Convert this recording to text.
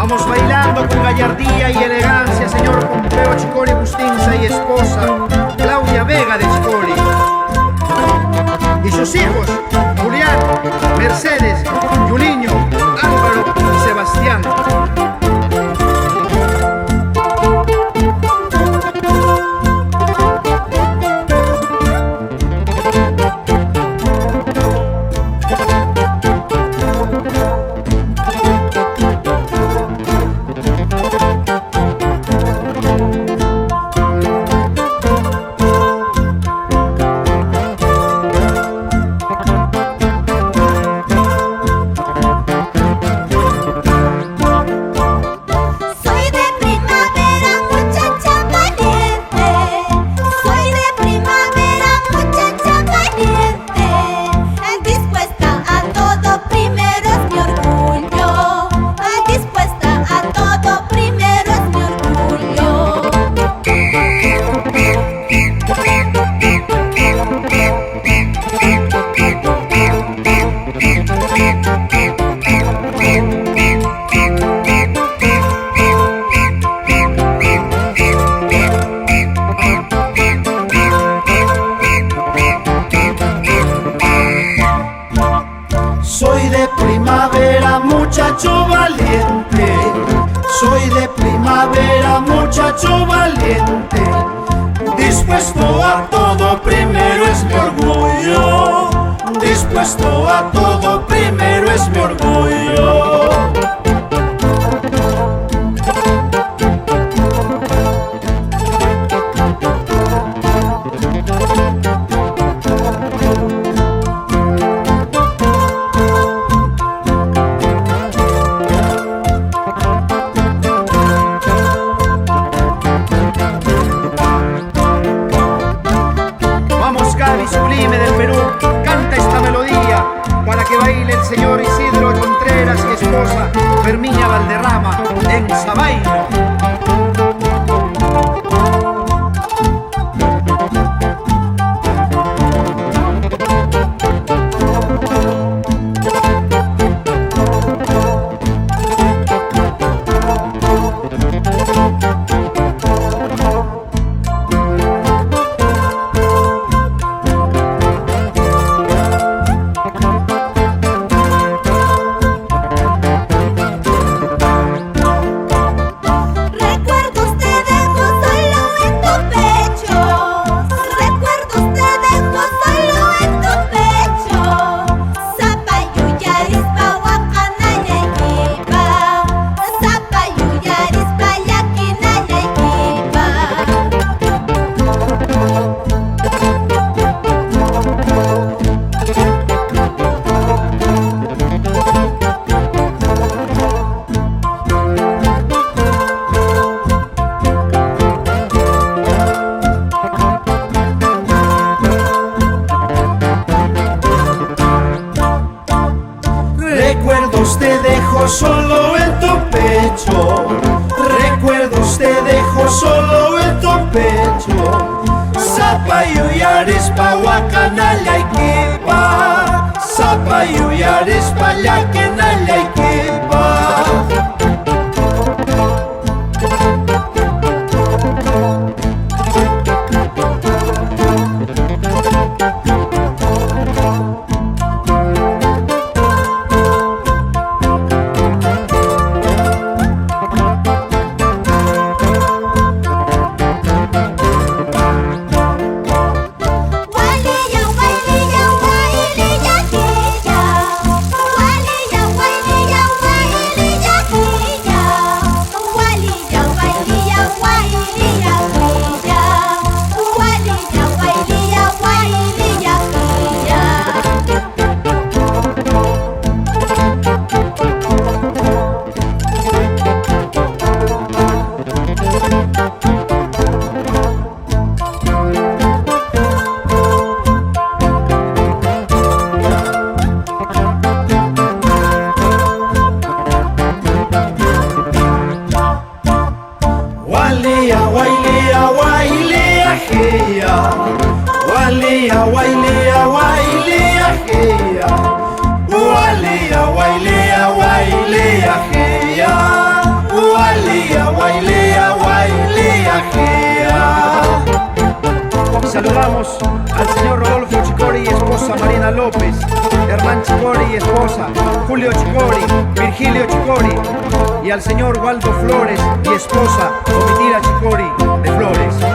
Vamos bailando con gallardía y elegancia, señor Pompeo Chicori Bustinza y esposa Claudia Vega de Chicori. Y sus hijos, Julián, Mercedes, Juliño, Álvaro y Sebastián. Soy de primavera, muchacho valiente. Soy de primavera, muchacho valiente. Dispuesto a todo, primero es mi orgullo. Dispuesto a todo, primero es mi orgullo. Sublime del Perú, canta esta melodía para que baile el señor Isidro Contreras y esposa Ferminia Valderrama en Sabaino. Recuerdos te dejo solo en tu pecho. Recuerdos te dejo solo en tu pecho. Sapayuyarispa wakanallaykipa. Sapayuyarispa llakinallaykipa. Wailia, wailia, wailia, heya. Wailia, wailia, wailia, heya. saludamos al señor Rodolfo Chicori y esposa Marina López, Hernán Chicori y esposa Julio Chicori, Virgilio Chicori, y al señor Waldo Flores y esposa Domitila Chicori de Flores.